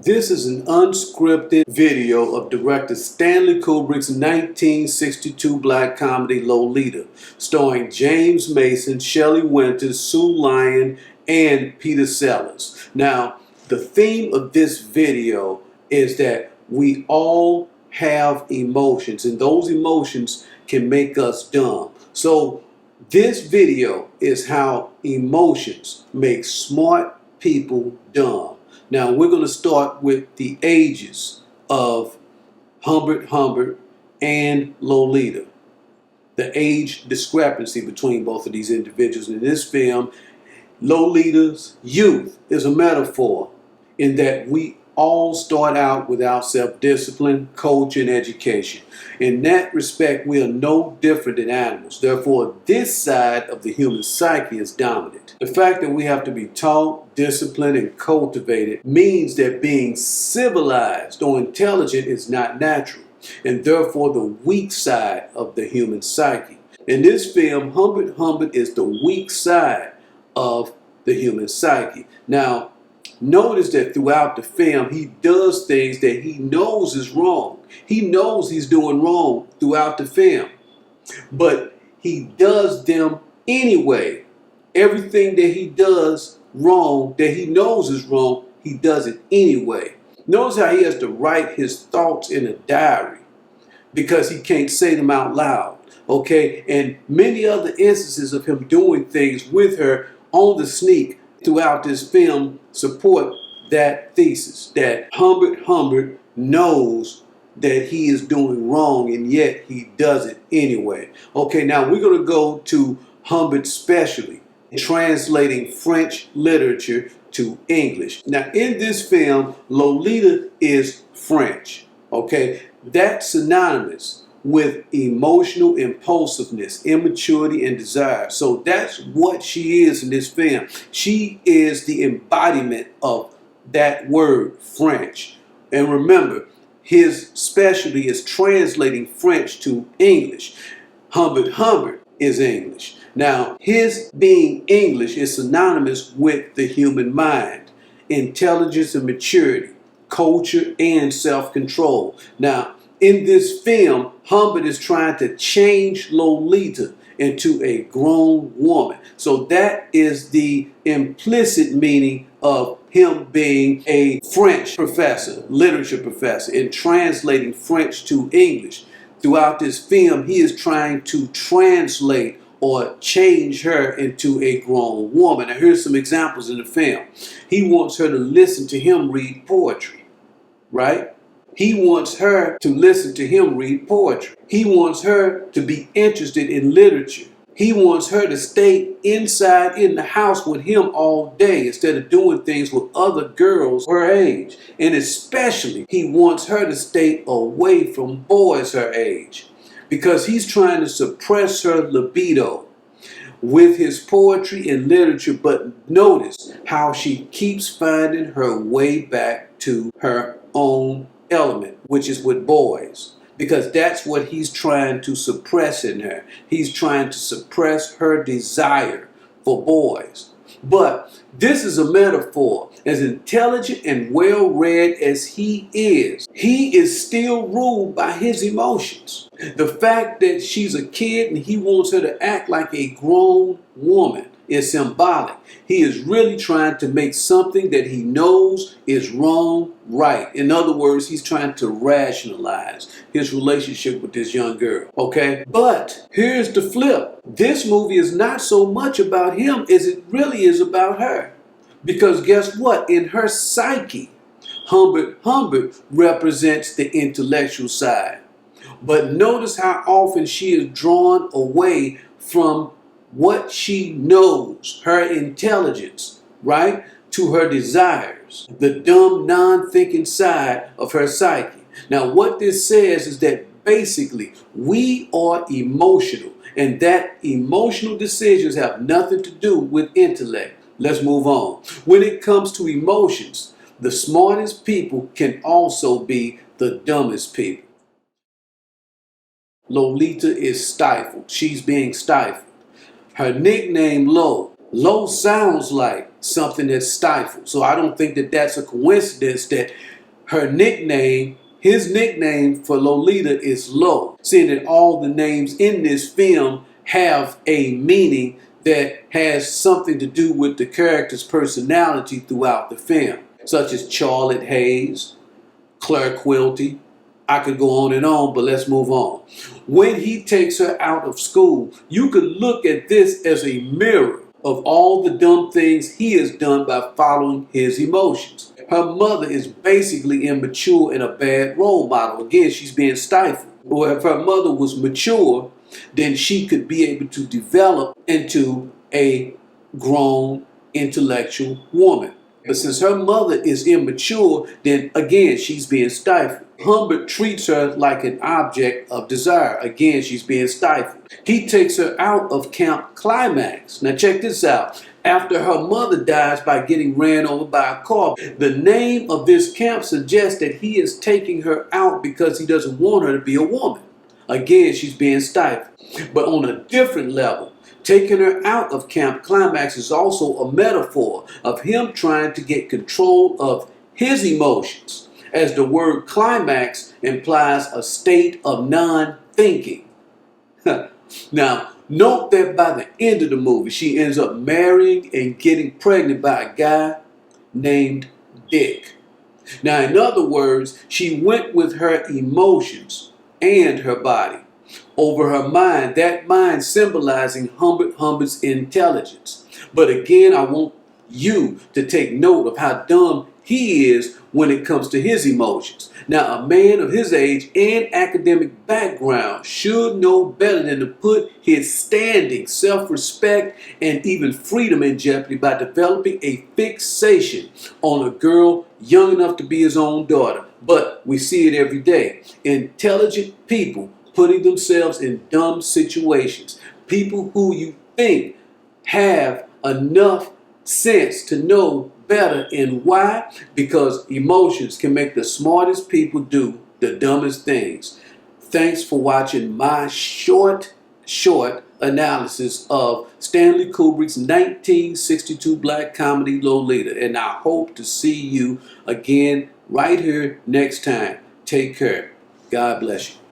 This is an unscripted video of director Stanley Kubrick's 1962 black comedy Lolita, starring James Mason, Shelley Winters, Sue Lyons, and Peter Sellers. Now, the theme of this video is that we all have emotions, and those emotions can make us dumb. So this video is how emotions make smart people dumb. Now we're going to start with the ages of Humbert Humbert and Lolita. The age discrepancy between both of these individuals. In this film, Lolita's youth is a metaphor in that we all start out without self-discipline, culture, and education. In that respect, we are no different than animals. Therefore, this side of the human psyche is dominant. The fact that we have to be taught, disciplined, and cultivated means that being civilized or intelligent is not natural, and therefore the weak side of the human psyche. In this film, Humbert Humbert is the weak side of the human psyche. Now, notice that throughout the film, he does things that he knows is wrong. He knows he's doing wrong throughout the film, but he does them anyway. Everything that he does wrong, that he knows is wrong, he does it anyway. Notice how he has to write his thoughts in a diary because he can't say them out loud, okay? And many other instances of him doing things with her on the sneak throughout this film support that thesis, that Humbert Humbert knows that he is doing wrong and yet he does it anyway. Okay, now we're going to go to Humbert's specialty, translating French literature to English. Now in this film, Lolita is French, okay? That's synonymous with emotional impulsiveness, immaturity, and desire. So that's what she is in this film. She is the embodiment of that word, French. And remember, his specialty is translating French to English. Humbert Humbert is English. Now, his being English is synonymous with the human mind, intelligence and maturity, culture and self-control. Now, in this film, Humbert is trying to change Lolita into a grown woman. So that is the implicit meaning of him being a French professor, literature professor, and translating French to English. Throughout this film, he is trying to translate or change her into a grown woman. Now here's some examples in the film. He wants her to listen to him read poetry, right? He wants her to listen to him read poetry. He wants her to be interested in literature. He wants her to stay inside in the house with him all day instead of doing things with other girls her age. And especially, he wants her to stay away from boys her age because he's trying to suppress her libido with his poetry and literature. But notice how she keeps finding her way back to her own element, which is with boys, because that's what he's trying to suppress in her. He's trying to suppress her desire for boys. But this is a metaphor. As intelligent and well-read as he is still ruled by his emotions. The fact that she's a kid and he wants her to act like a grown woman is symbolic. He is really trying to make something that he knows is wrong right. In other words, he's trying to rationalize his relationship with this young girl, okay? But here's the flip. This movie is not so much about him as it really is about her. Because guess what? In her psyche, Humbert Humbert represents the intellectual side. But notice how often she is drawn away from what she knows, her intelligence, right, to her desires, the dumb, non-thinking side of her psyche. Now, what this says is that basically we are emotional, and that emotional decisions have nothing to do with intellect. Let's move on. When it comes to emotions, the smartest people can also be the dumbest people. Lolita is stifled. She's being stifled. Her nickname, Lo sounds like something that's stifled. So I don't think that that's a coincidence that His nickname for Lolita is Lo, seeing that all the names in this film have a meaning that has something to do with the character's personality throughout the film, such as Charlotte Haze, Claire Quilty. I could go on, but let's move on. When he takes her out of school, you could look at this as a mirror of all the dumb things he has done by following his emotions. Her mother is basically immature and a bad role model. Again, she's being stifled. Well, if her mother was mature, then she could be able to develop into a grown intellectual woman. But since her mother is immature, then again, she's being stifled. Humbert treats her like an object of desire. Again, she's being stifled. He takes her out of Camp Climax. Now check this out. After her mother dies by getting ran over by a car, the name of this camp suggests that he is taking her out because he doesn't want her to be a woman. Again, she's being stifled. But on a different level, taking her out of Camp Climax is also a metaphor of him trying to get control of his emotions, as the word climax implies a state of non-thinking. Now, note that by the end of the movie, she ends up marrying and getting pregnant by a guy named Dick. Now, in other words, she went with her emotions and her body over her mind, that mind symbolizing Humbert Humbert's intelligence. But again, I want you to take note of how dumb he is when it comes to his emotions. Now, a man of his age and academic background should know better than to put his standing, self-respect, and even freedom in jeopardy by developing a fixation on a girl young enough to be his own daughter. But we see it every day. Intelligent people putting themselves in dumb situations. People who you think have enough sense to know better. And why? Because emotions can make the smartest people do the dumbest things. Thanks for watching my short analysis of Stanley Kubrick's 1962 black comedy Lolita. And I hope to see you again right here next time. Take care. God bless you.